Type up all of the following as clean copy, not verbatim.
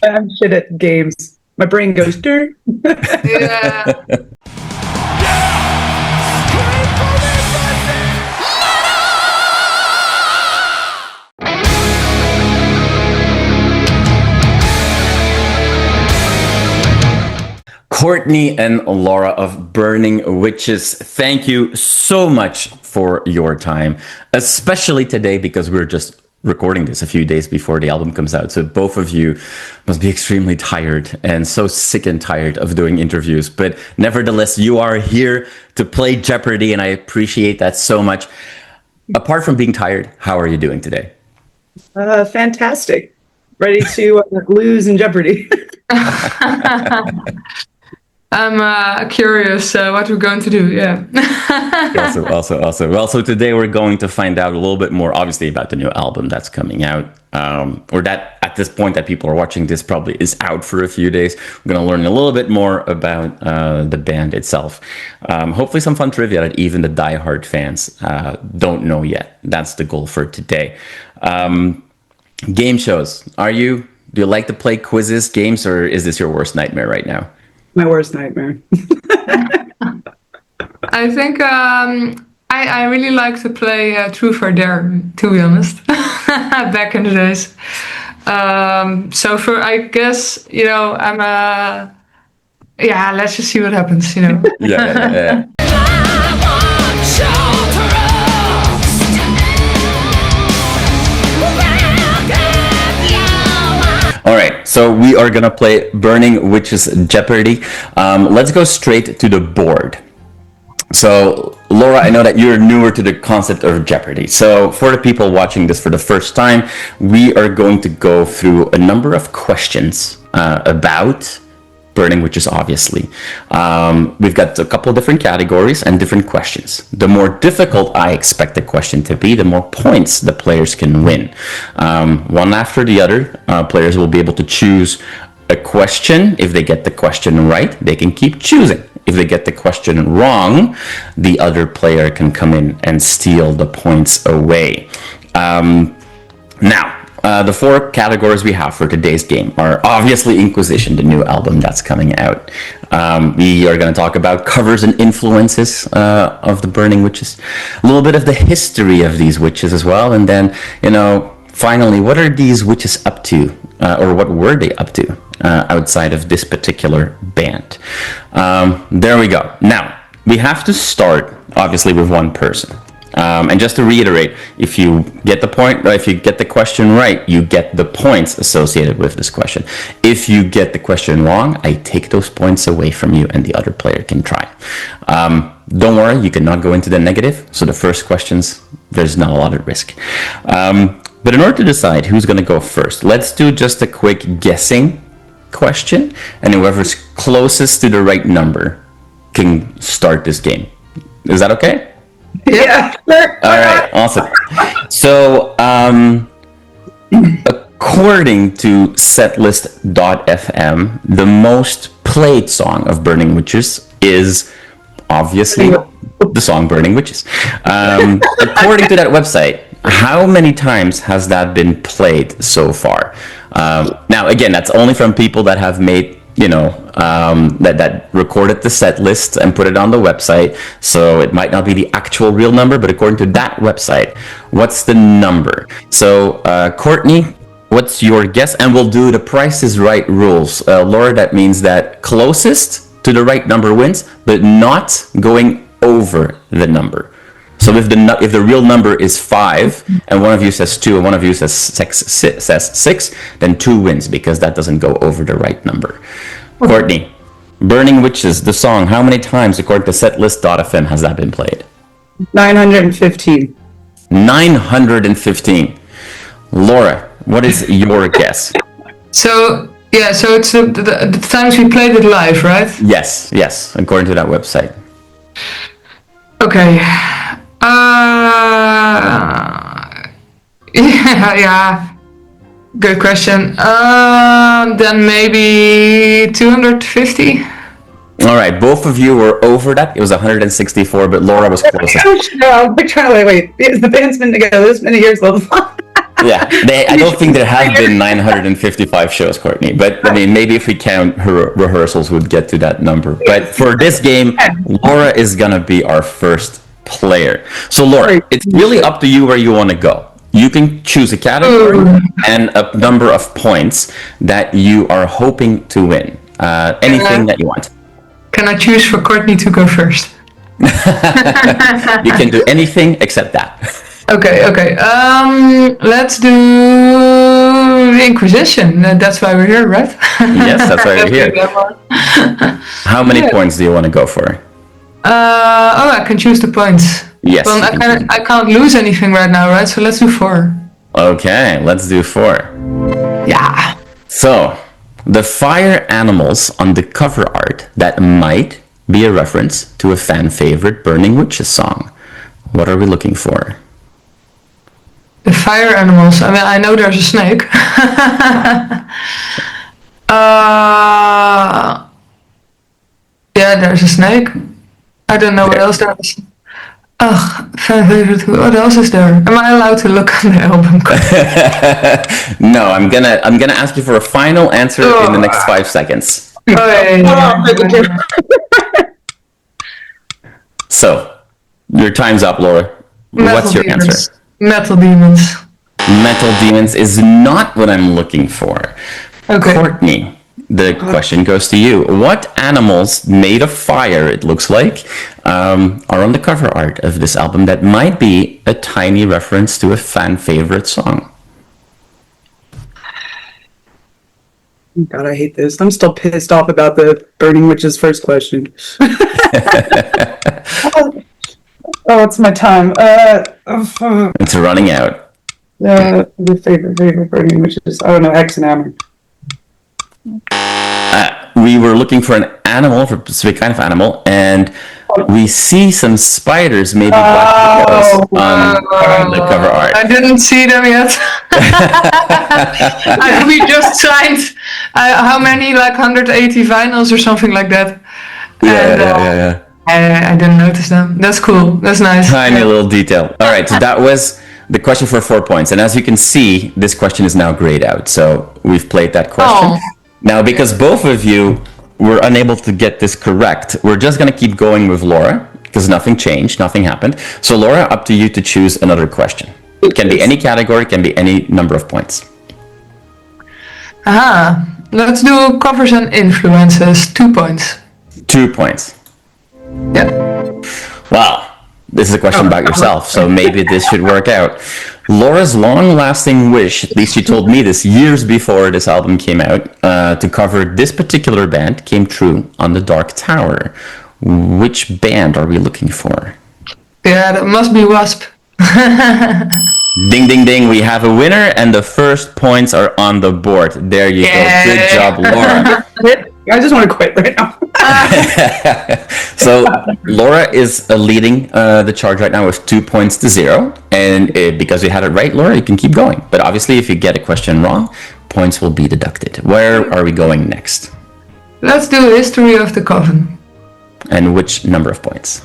I'm shit at games. My brain goes, dirt. Yeah. Courtney and Laura of Burning Witches, thank you so much for your time, especially today because we're just recording this a few days before the album comes out. So both of you must be extremely tired and so sick and tired of doing interviews. But nevertheless, you are here to play Jeopardy, and I appreciate that so much. Apart from being tired, how are you doing today? Fantastic. Ready to lose in Jeopardy. I'm curious what we're going to do. Yeah. Also. Well, so today we're going to find out a little bit more, obviously, about the new album that's coming out, or that at this point that people are watching this probably is out for a few days. We're going to learn a little bit more about the band itself. Hopefully some fun trivia that even the diehard fans don't know yet. That's the goal for today. Game shows. Do you like to play quizzes, games, or is this your worst nightmare right now? My worst nightmare. I think I really like to play Truth or Dare, to be honest, back in the days. So for, I guess, I'm let's just see what happens, Yeah. All right, so we are gonna play Burning Witches Jeopardy. Let's go straight to the board. So, Laura, I know that you're newer to the concept of Jeopardy. So, for the people watching this for the first time, we are going to go through a number of questions about Burning Witches, obviously. We've got a couple of different categories and different questions. The more difficult I expect the question to be, the more points the players can win. One after the other, players will be able to choose a question. If they get the question right, they can keep choosing. If they get the question wrong, the other player can come in and steal the points away. Now, the four categories we have for today's game are obviously Inquisition, the new album that's coming out. We are going to talk about covers and influences of the Burning Witches, a little bit of the history of these witches as well, and then, finally, what are these witches up to, or what were they up to outside of this particular band? There we go. Now, we have to start, obviously, with one person. And just to reiterate, if you get the question right, you get the points associated with this question. If you get the question wrong, I take those points away from you and the other player can try. Don't worry, you cannot go into the negative. So the first questions, there's not a lot of risk. But in order to decide who's going to go first, let's do just a quick guessing question. And whoever's closest to the right number can start this game. Is that okay? Yeah. All right, awesome. So, according to setlist.fm, the most played song of Burning Witches is obviously the song Burning Witches. According to that website, how many times has that been played so far? Now, again, that's only from people that have made that recorded the set list and put it on the website, so it might not be the actual real number, but according to that website, what's the number? So, Courtney, what's your guess? And we'll do the Price is Right rules. Laura, that means that closest to the right number wins, but not going over the number. So if the real number is 5 and one of you says 2 and one of you says 6, then 2 wins because that doesn't go over the right number. Courtney, Burning Witches, the song, how many times according to setlist.fm has that been played? 915. 915. Laura, what is your guess? So it's the times we played it live, right? Yes, according to that website. Okay. Yeah. Good question. Then maybe 250. All right, both of you were over that. It was 164, but Laura was closest. No, I'm trying to wait. The band's been together this many years. Yeah, I don't think there have been 955 shows, Courtney. But I mean, maybe if we count her rehearsals, we'd get to that number. But for this game, Laura is gonna be our first player. So Laura, it's really up to you where you want to go. You can choose a category and a number of points that you are hoping to win. Anything that you want. Can I choose for Courtney to go first? You can do anything except that. Okay. Let's do the Inquisition. That's why we're here, right? Yes, that's why we're here. How many points do you want to go for? I can choose the points. Yes. Well, I can't lose anything right now, right? So let's do 4. Okay, let's do 4. Yeah. So, the fire animals on the cover art that might be a reference to a fan favorite Burning Witches song. What are we looking for? The fire animals. I mean, I know there's a snake. Yeah, there's a snake. I don't know what else there is. Ugh, fan favorite. What else is there? Am I allowed to look on the album cover? No, I'm gonna ask you for a final answer in the next 5 seconds. So, your time's up, Laura. What's your answer? Metal Demons. Metal Demons is not what I'm looking for. Okay. Courtney, the question goes to you. What animals made of fire, it looks like, are on the cover art of this album that might be a tiny reference to a fan favorite song? God, I hate this. I'm still pissed off about the Burning Witches first question. Oh, it's my time. It's running out. The favorite Burning Witches. I don't know, X and Hammer. We were looking for an animal, for a specific kind of animal, and we see some spiders, maybe black widows, on the cover art. I didn't see them yet. We just signed how many, like 180 vinyls or something like that. Yeah. I didn't notice them. That's cool. That's nice. Tiny little detail. All right, so that was the question for 4 points. And as you can see, this question is now grayed out. So we've played that question. Now, because both of you were unable to get this correct, we're just going to keep going with Laura, because nothing changed, nothing happened. So Laura, up to you to choose another question. It can be any category, can be any number of points. Let's do covers and influences. 2 points. 2 points. Yeah. Wow. This is a question about yourself, so maybe this should work out. Laura's long-lasting wish, at least she told me this years before this album came out, to cover this particular band came true on The Dark Tower. Which band are we looking for? Yeah, that must be Wasp. Ding, ding, ding. We have a winner, and the first points are on the board. There you go. Good job, Laura. I just want to quit right now. So Laura is leading the charge right now with 2 points to 0. And because you had it right, Laura, you can keep going. But obviously, if you get a question wrong, points will be deducted. Where are we going next? Let's do History of the Coven. And which number of points?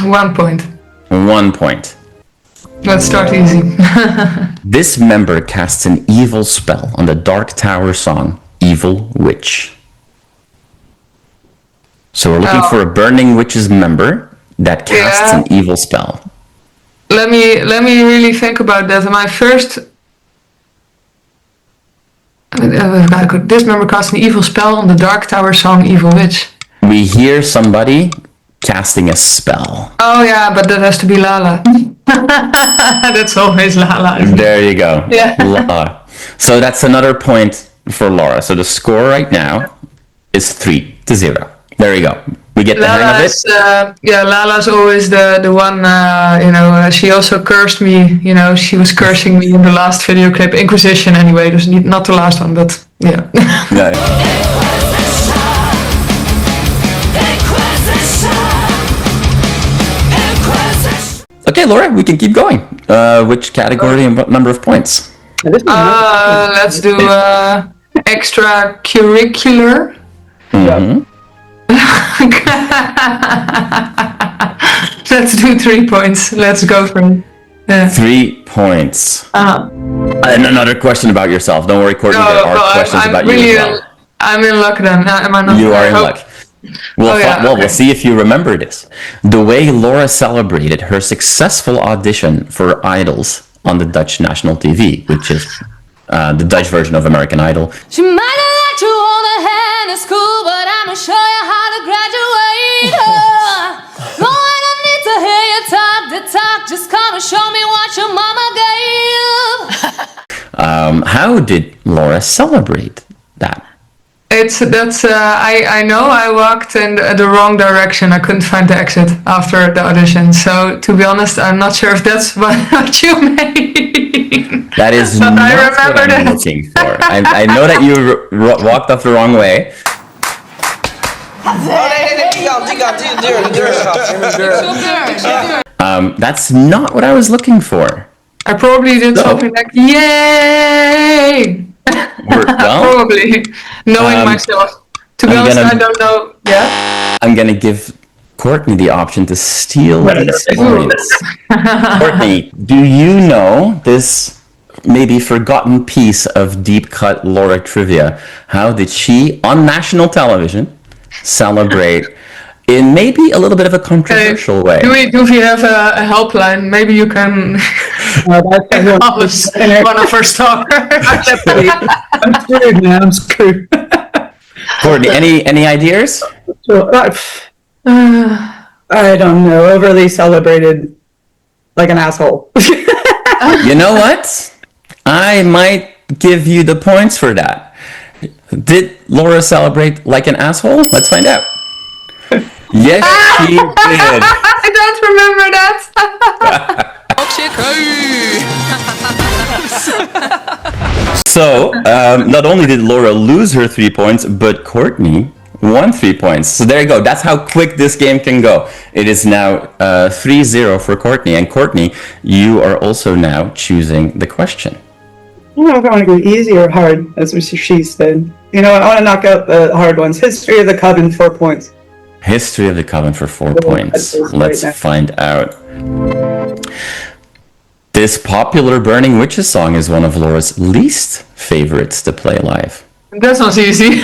1 point. 1 point. Let's start easy. This member casts an evil spell on the Dark Tower song, Evil Witch. So we're looking for a Burning Witches member that casts an evil spell. Let me really think about that. My first... This member casts an evil spell on the Dark Tower song, Evil Witch. We hear somebody casting a spell. Oh yeah, but that has to be Lala. That's always Lala. There you go. Yeah. Laura. So that's another point for Laura. So the score right now is 3-0. There you go. We get the hang of it. Lala's always the one, she also cursed me, she was cursing me in the last video clip, Inquisition anyway, just not the last one, but yeah. Okay, Laura, we can keep going. Which category and what number of points? Let's do extracurricular. Mm-hmm. Let's do 3 points. Let's go for it. Yeah. 3 points. Uh-huh. And another question about yourself. Don't worry, Courtney, there are questions I'm about really you as well. I'm in luck then. Am I not? You are in I hope- luck. We'll okay. see if you remember this. The way Laura celebrated her successful audition for Idols on the Dutch national TV, which is the Dutch version of American Idol. She might have let you on a hand in school, but I'ma show you how to graduate. No, I don't need to hear you talk the talk. Just come and show me what your mama gave. How did Laura celebrate that? I know I walked in the wrong direction. I couldn't find the exit after the audition. So to be honest, I'm not sure if that's what you mean. That is But not I what remember I'm that. looking for. I know that you walked off the wrong way. That's not what I was looking for. I probably did So- something like yay. Well, Probably knowing myself. To be I'm honest, gonna- I don't know. Yeah. I'm gonna give Courtney the option to steal these points. Courtney, do you know this maybe forgotten piece of deep cut Laura trivia? How did she, on national television, celebrate in maybe a little bit of a controversial way? Do we have a helpline? Maybe you can call us one of our stalkers. I'm screwed, man. I'm screwed. Courtney, any ideas? So, I don't know. Overly celebrated like an asshole. You know what? I might give you the points for that. Did Laura celebrate like an asshole? Let's find out. Yes, she did. I don't remember that. So, not only did Laura lose her 3 points, but Courtney won 3 points. So there you go. That's how quick this game can go. It is now 3-0 for Courtney. And Courtney, you are also now choosing the question. I don't know if I want to go easy or hard, as she said. You know, I want to knock out the hard ones. History of the Coven, 4 points. History of the Coven for 4 Oh, points. that's Let's right now. find out. This popular Burning Witches song is one of Laura's least favorites to play live. That's not easy.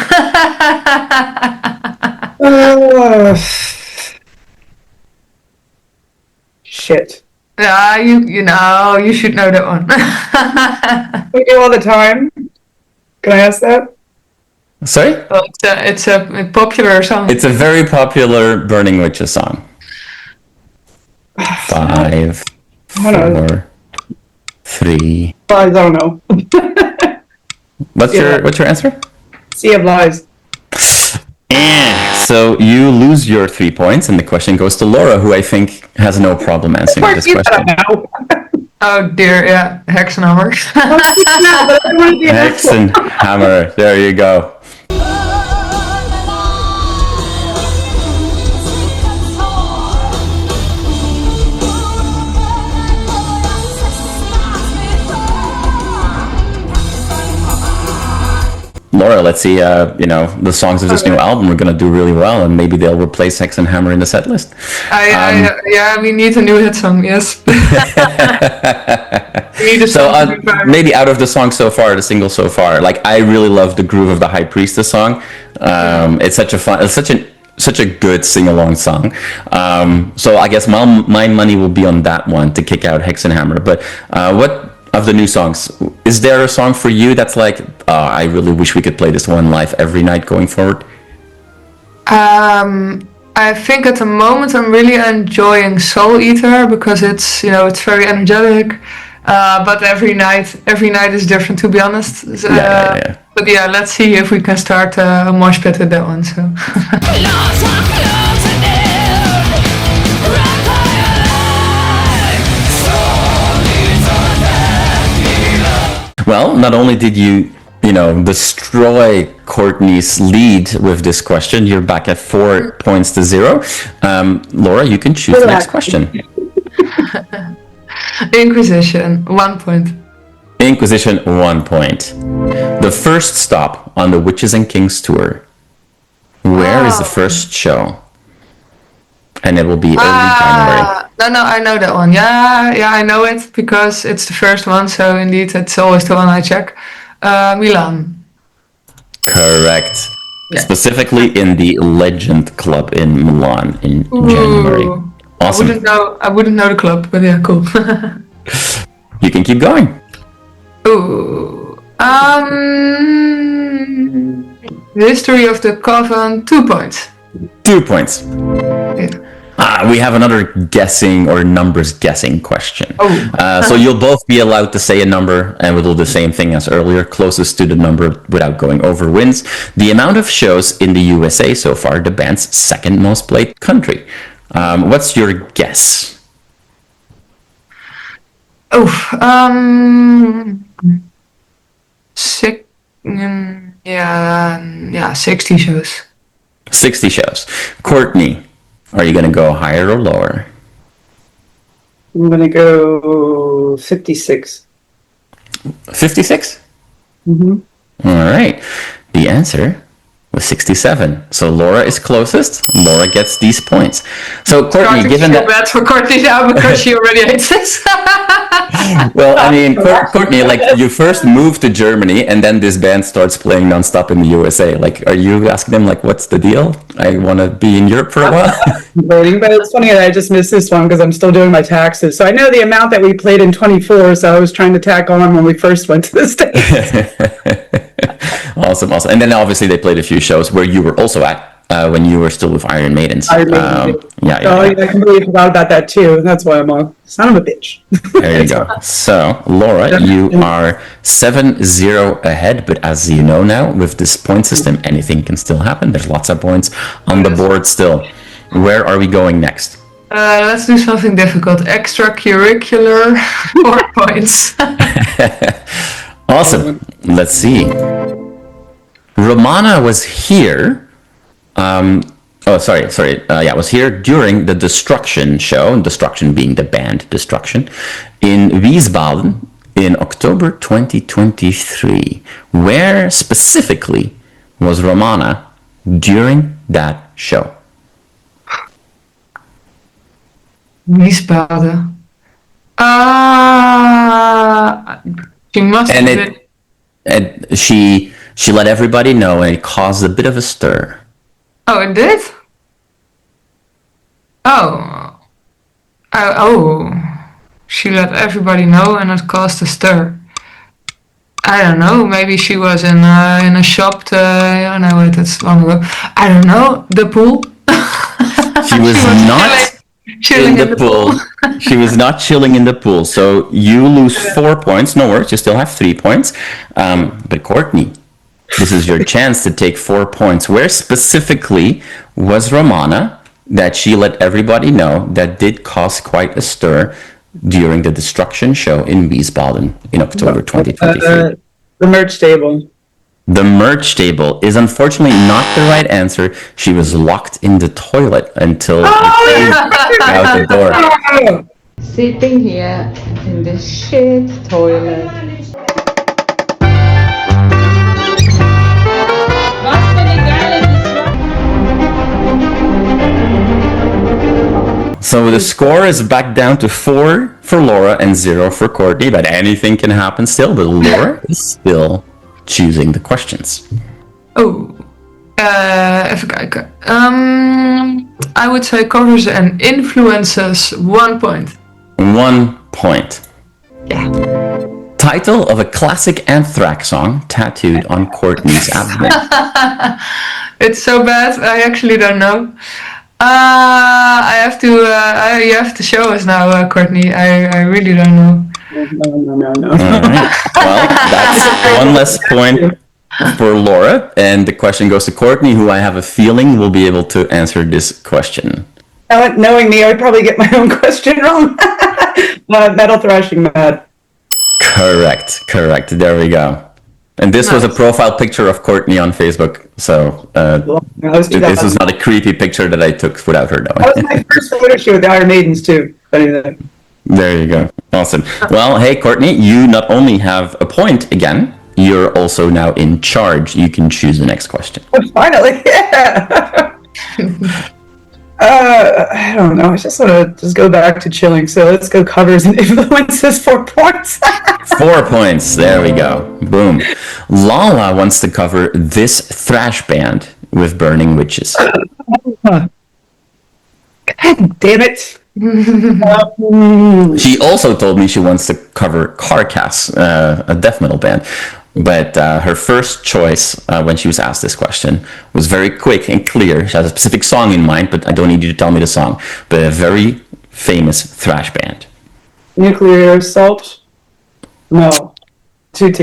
Shit. Yeah, you know, you should know that one. We do all the time. Can I ask that? Sorry? Well, it's a popular song. It's a very popular Burning Witches song. 5, I don't know. 4, 3. Lies, I don't know. What's Yeah. your answer? Sea of Lies. So you lose your 3 points, and the question goes to Laura, who I think has no problem answering this question. Oh dear, yeah, Hexenhammer. Hexenhammer, there you go. Laura, let's see, the songs of this new album are going to do really well, and maybe they'll replace Hexenhammer in the set list. Yeah, we need a new hit song, yes. We need a So song to be viral. maybe out of the songs so far, the singles so far, like I really love the Groove of the High Priestess song. It's such a good sing-along song. So I guess my money will be on that one to kick out Hexenhammer. But what of the new songs, is there a song for you that's like, I really wish we could play this one live every night going forward? I think at the moment I'm really enjoying Soul Eater because it's it's very energetic. But every night is different, to be honest. Yeah. But yeah, let's see if we can start a mosh pit with that one. So. Well, not only did you destroy Courtney's lead with this question, you're back at 4 points to 0. Laura, you can choose the next question. Inquisition, 1 point. Inquisition, 1 point. The first stop on the Witches and Kings tour. Where is the first show? and it will be early January. No, I know that one. Yeah, I know it because it's the first one. So indeed, it's always the one I check. Milan. Correct. Yeah. Specifically in the Legend Club in Milan in January. Awesome. I wouldn't know the club, but yeah, cool. You can keep going. Ooh. The history of the coven, 2 points. 2 points. Yeah. We have another guessing or numbers guessing question. Oh. So you'll both be allowed to say a number, and we'll do the same thing as earlier. Closest to the number without going over wins. The amount of shows in the USA so far, the band's second most played country. What's your guess? Oh, 60 shows. 60 shows. Courtney, are you going to go higher or lower? I'm going to go 56. 56? Mm-hmm. All right. The answer was 67. So Laura is closest. Laura gets these points. So Courtney, given that... bad for Courtney now because she already hates this. Well, I mean, Courtney, like, you first moved to Germany and then this band starts playing nonstop in the USA. Like, are you asking them, like, what's the deal? I want to be in Europe for a while. Waiting, but it's funny that I just missed this one because I'm still doing my taxes. So I know the amount that we played in 24, so I was trying to tack on when we first went to the States. Awesome. And then obviously they played a few shows where you were also at when you were still with Iron Maidens. I completely forgot about that too. That's why I'm a son of a bitch. There you go. So, Laura, you are 7-0 ahead, but as you know now, with this point system, anything can still happen. There's lots of points on the board still. Where are we going next? Let's do something difficult. Extracurricular, 4 points. Awesome. Let's see. Romana was here. Was here during the Destruction show, Destruction being the band Destruction, in Wiesbaden in October 2023. Where specifically was Romana during that show? Wiesbaden. She must have been... She let everybody know, and it caused a bit of a stir. Oh, it did? She let everybody know and it caused a stir. I don't know, maybe she was in a shop that's long ago. I don't know, the pool? She was not chilling in the pool. She was not chilling in the pool, so you lose 4 points. No worries, you still have 3 points. But Courtney, this is your chance to take 4 points. Where specifically was Romana that she let everybody know that did cause quite a stir during the Destruction show in Wiesbaden in October 2023? The merch table. The merch table is unfortunately not the right answer. She was locked in the toilet until you came out the door. Sitting here in the shit toilet. So the score is back down to 4 for Laura and 0 for Courtney, but anything can happen still. But Laura is still choosing the questions. Even kijken. I would say covers and influences, 1 point. 1 point. Yeah. Title of a classic Anthrax song tattooed on Courtney's abdomen. It's so bad, I actually don't know. You have to show us now, Courtney. I really don't know. No. All right. Well, that's one less point for Laura, and the question goes to Courtney, who I have a feeling will be able to answer this question. Knowing me, I'd probably get my own question wrong. Metal thrashing mad. Correct. There we go. And this was a profile picture of Courtney on Facebook, so this is not a creepy picture that I took without her knowing. That was my first photo shoot with the Iron Maidens too. There you go. Awesome. Well, hey, Courtney, you not only have a point again, you're also now in charge. You can choose the next question. Oh, finally, yeah. I don't know. I just want to just go back to chilling. So let's go covers and influences, 4 points. 4 points. There we go. Boom. Lala wants to cover this thrash band with Burning Witches. God damn it. She also told me she wants to cover Carcass, a death metal band. But her first choice, when she was asked this question, was very quick and clear. She has a specific song in mind, but I don't need you to tell me the song. But a very famous thrash band. Nuclear assault? No. Two.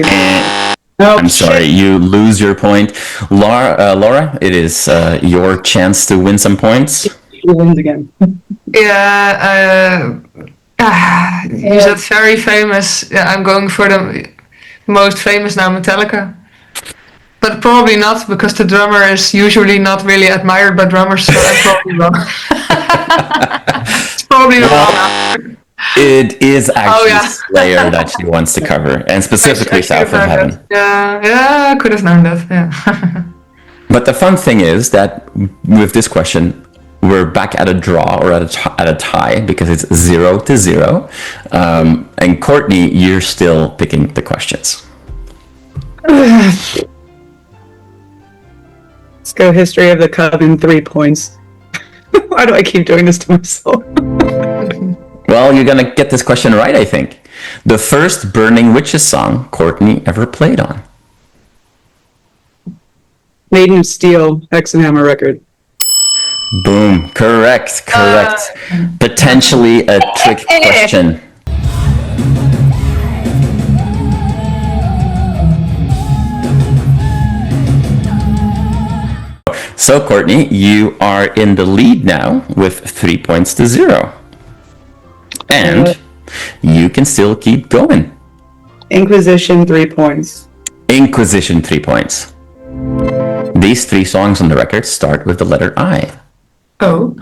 No, I'm sorry, you lose your point. Laura, it is your chance to win some points. She wins again. Yeah, you said very famous. Yeah, I'm going for the most famous now, Metallica. But probably not, because the drummer is usually not really admired by drummers, so I'm probably wrong. It's probably wrong. It is actually Slayer that she wants to cover, and specifically South of Heaven. Yeah, I could have known that, yeah. But the fun thing is that with this question, we're back at a draw or at a tie because it's 0-0. And Courtney, you're still picking the questions. Let's go history of the Coven, 3 points. Why do I keep doing this to myself? Well, you're gonna get this question right, I think. The first Burning Witches song Courtney ever played on. Maiden of Steel, Hexenhammer record. Boom. Correct. Potentially a trick question. So, Courtney, you are in the lead now with 3-0. And you can still keep going. Inquisition, 3 points. Inquisition, 3 points. These 3 songs on the record start with the letter I. Oh.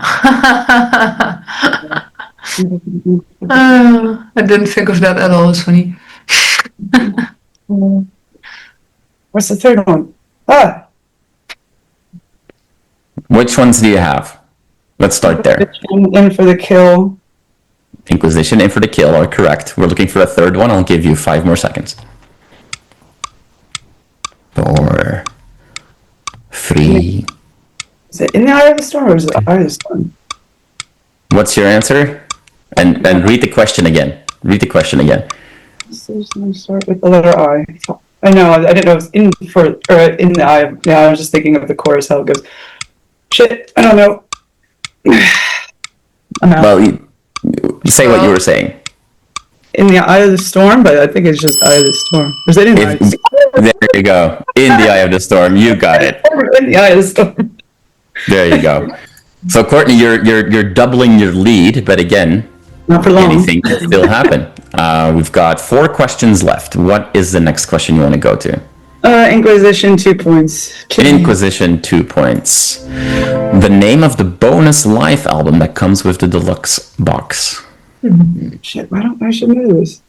I didn't think of that at all. It's funny. What's the third one? Which ones do you have? Let's start there. In for the kill. Inquisition, In for the Kill are correct. We're looking for a third one. I'll give you 5 more seconds. 4, 3. Is it In the Eye of the Storm or is it the Eye of the Storm? What's your answer? And read the question again. Read the question again. Start with the letter I. I know, I didn't know it was in the eye of, yeah, I was just thinking of the chorus, how it goes. Shit, I don't know. I'm out. Well, say what you were saying. In the Eye of the Storm, but I think it's just Eye of the Storm. Is it in the Eye of the Storm? There you go. In the Eye of the Storm. You got it. In the Eye of the Storm. There you go. So, Courtney, you're doubling your lead, but again, not for long. Anything can still happen. We've got 4 questions left. What is the next question you want to go to? Inquisition, 2 points. Inquisition, 2 points. The name of the bonus live album that comes with the deluxe box. Shit, I should know this.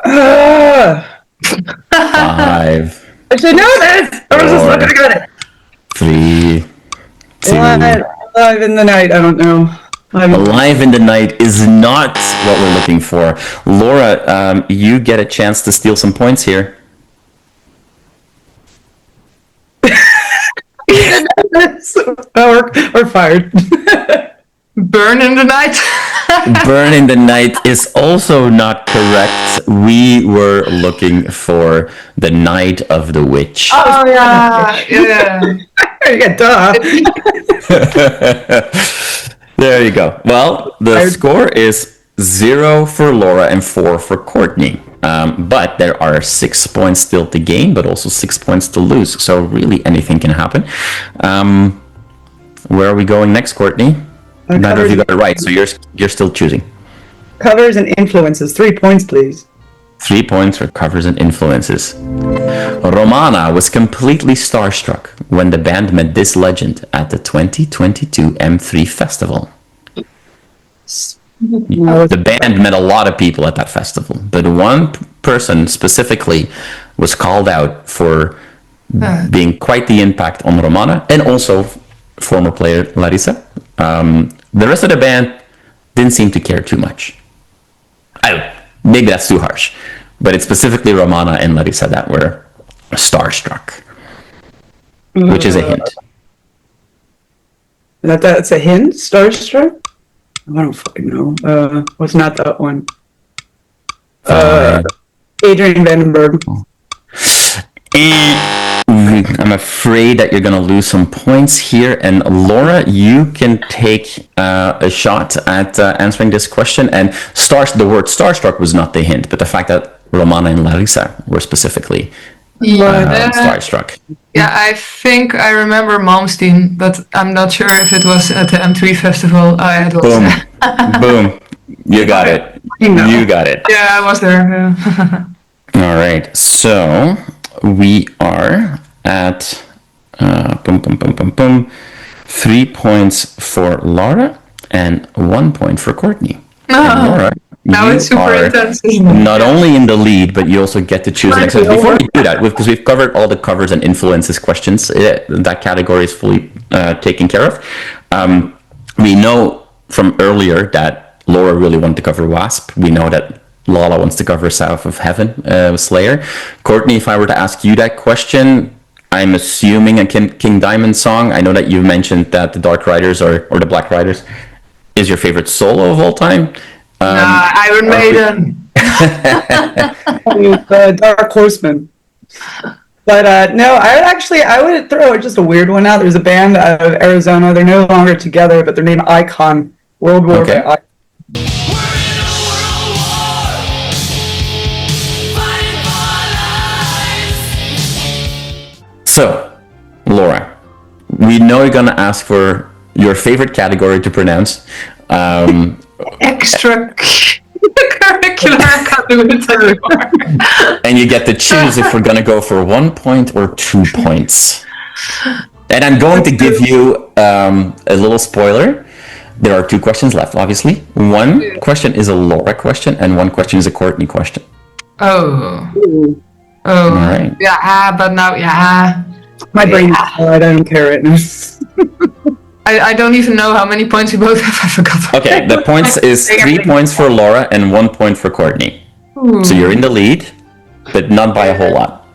5. I should know this! I was just looking at it. 3, 2. Live in the Night, I don't know. Alive in the Night is not what we're looking for. Laura, you get a chance to steal some points here. or fired. Burn in the Night. Burn in the Night is also not correct. We were looking for The Night of the Witch. Oh, yeah. Yeah, duh. There you go. Well, the score is 0 for Laura and 4 for Courtney. But there are 6 points still to gain, but also 6 points to lose. So really anything can happen. Where are we going next, Courtney? Neither of you got it right, so you're still choosing. Covers and influences. 3 points, please. 3 points for covers and influences. Romana was completely starstruck when the band met this legend at the 2022 M3 Festival. The band met a lot of people at that festival, but one person specifically was called out for being quite the impact on Romana and also former player Larissa. The rest of the band didn't seem to care too much. Maybe that's too harsh, but it's specifically Romana and Larissa that were starstruck, which is a hint. That's a hint? Starstruck? I don't fucking know. What's not that one? Adrian Vandenberg. I'm afraid that you're going to lose some points here. And Laura, you can take a shot at answering this question. And the word starstruck was not the hint, but the fact that Romana and Larissa were specifically starstruck. Yeah, I think I remember Malmsteen, but I'm not sure if it was at the M3 festival. It was. Boom. Boom. You got it. You got it. Yeah, I was there. Yeah. All right. So we are at 3 points for Laura and 1 point for Courtney. And Laura, now it's super intense, isn't it? Not only in the lead, but you also get to choose next. Before we do that, because we've covered all the covers and influences questions, that category is fully taken care of. We know from earlier that Laura really wanted to cover Wasp. We know that Lala wants to cover South of Heaven with Slayer. Courtney, if I were to ask you that question, I'm assuming a King Diamond song. I know that you mentioned that the Dark Riders or the Black Riders is your favorite solo of all time. Iron Maiden. Dark Horseman. But no, I would throw just a weird one out. There's a band out of Arizona. They're no longer together, but they're named Icon. World War. Okay. Icon. So, Laura, we know you're going to ask for your favorite category to pronounce. Extra curricular, I can't do it anymore. And you get to choose if we're going to go for 1 point or 2 points. And I'm going to give you a little spoiler. There are 2 questions left, obviously. One question is a Laura question, and one question is a Courtney question. Oh, All right. yeah, but now, yeah. My brain is hard. I don't care right now. I don't even know how many points we both have. I forgot. Okay, the points is 3 points for Laura and 1 point for Courtney. Ooh. So you're in the lead, but not by a whole lot.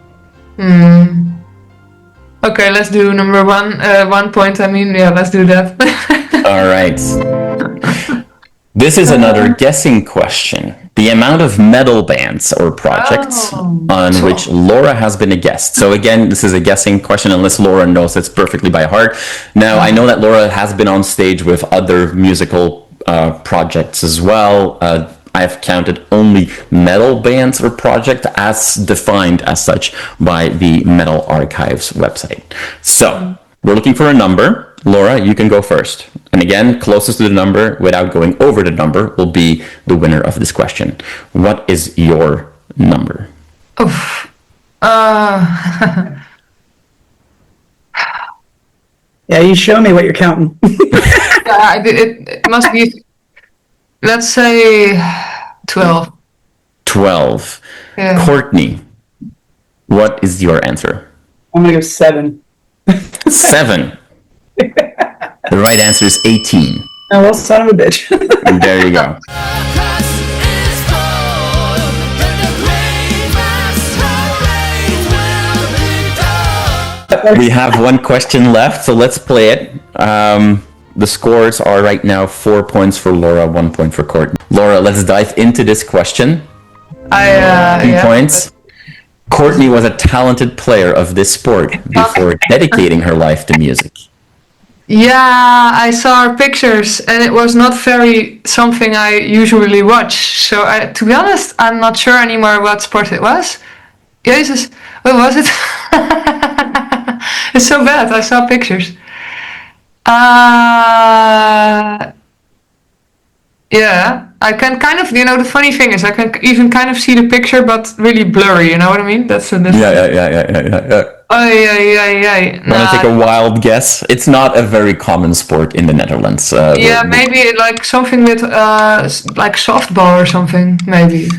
Okay, let's do number 1. 1 point, I mean, yeah, let's do that. All right. This is another guessing question. The amount of metal bands or projects on which Laura has been a guest. So again, this is a guessing question unless Laura knows it's perfectly by heart. Now, I know that Laura has been on stage with other musical projects as well. I've counted only metal bands or project as defined as such by the Metal Archives website. So we're looking for a number. Laura, you can go first. And again, closest to the number without going over the number will be the winner of this question. What is your number? Oof. Yeah, you show me what you're counting. Yeah, it must be, let's say 12. 12. Yeah. Courtney, what is your answer? I'm going to go 7. 7. The right answer is 18. Oh, well, son of a bitch. There you go. We have one question left, so let's play it. The scores are right now 4 points for Laura, 1 point for Courtney. Laura, let's dive into this question. 2 points. Courtney was a talented player of this sport before dedicating her life to music. Yeah, I saw her pictures and it was not very something I usually watch. So to be honest, I'm not sure anymore what sport it was. Jesus, what was it? It's so bad, I saw pictures. Yeah, I can kind of, the funny thing is I can even kind of see the picture, but really blurry, you know what I mean? That's a difference. Yeah. Oh, yeah. I'm gonna take a wild guess. It's not a very common sport in the Netherlands. Maybe like something with like softball or something, maybe.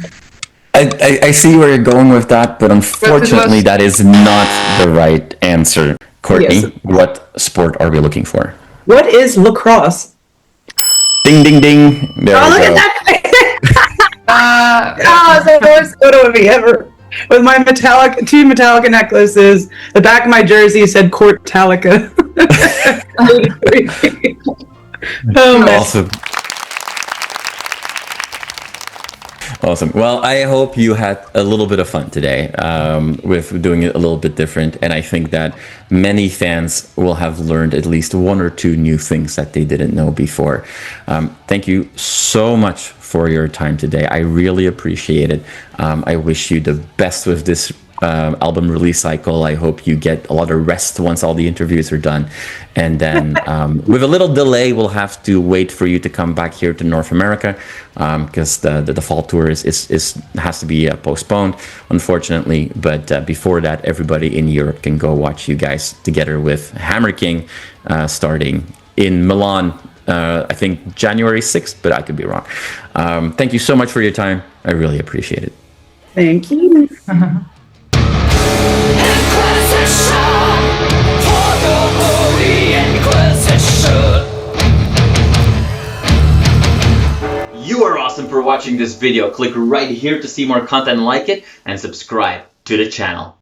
I see where you're going with that, but unfortunately that is not the right answer. Courtney, Yes. what sport are we looking for? What is lacrosse? Ding, ding, ding. There Oh, we look go. at that! Oh, it's the worst photo of me ever. With my two Metallica necklaces. The back of my jersey said Courtalica. Oh, man. Awesome. Awesome. Well, I hope you had a little bit of fun today with doing it a little bit different. And I think that many fans will have learned at least one or two new things that they didn't know before. Thank you so much for your time today. I really appreciate it. I wish you the best with this album release cycle. I hope you get a lot of rest once all the interviews are done. And then with a little delay, we'll have to wait for you to come back here to North America because the fall tour has to be postponed, unfortunately. But before that, everybody in Europe can go watch you guys together with Hammer King starting in Milan, I think January 6th, but I could be wrong. Thank you so much for your time. I really appreciate it. Thank you. You are awesome for watching this video. Click right here to see more content like it and subscribe to the channel.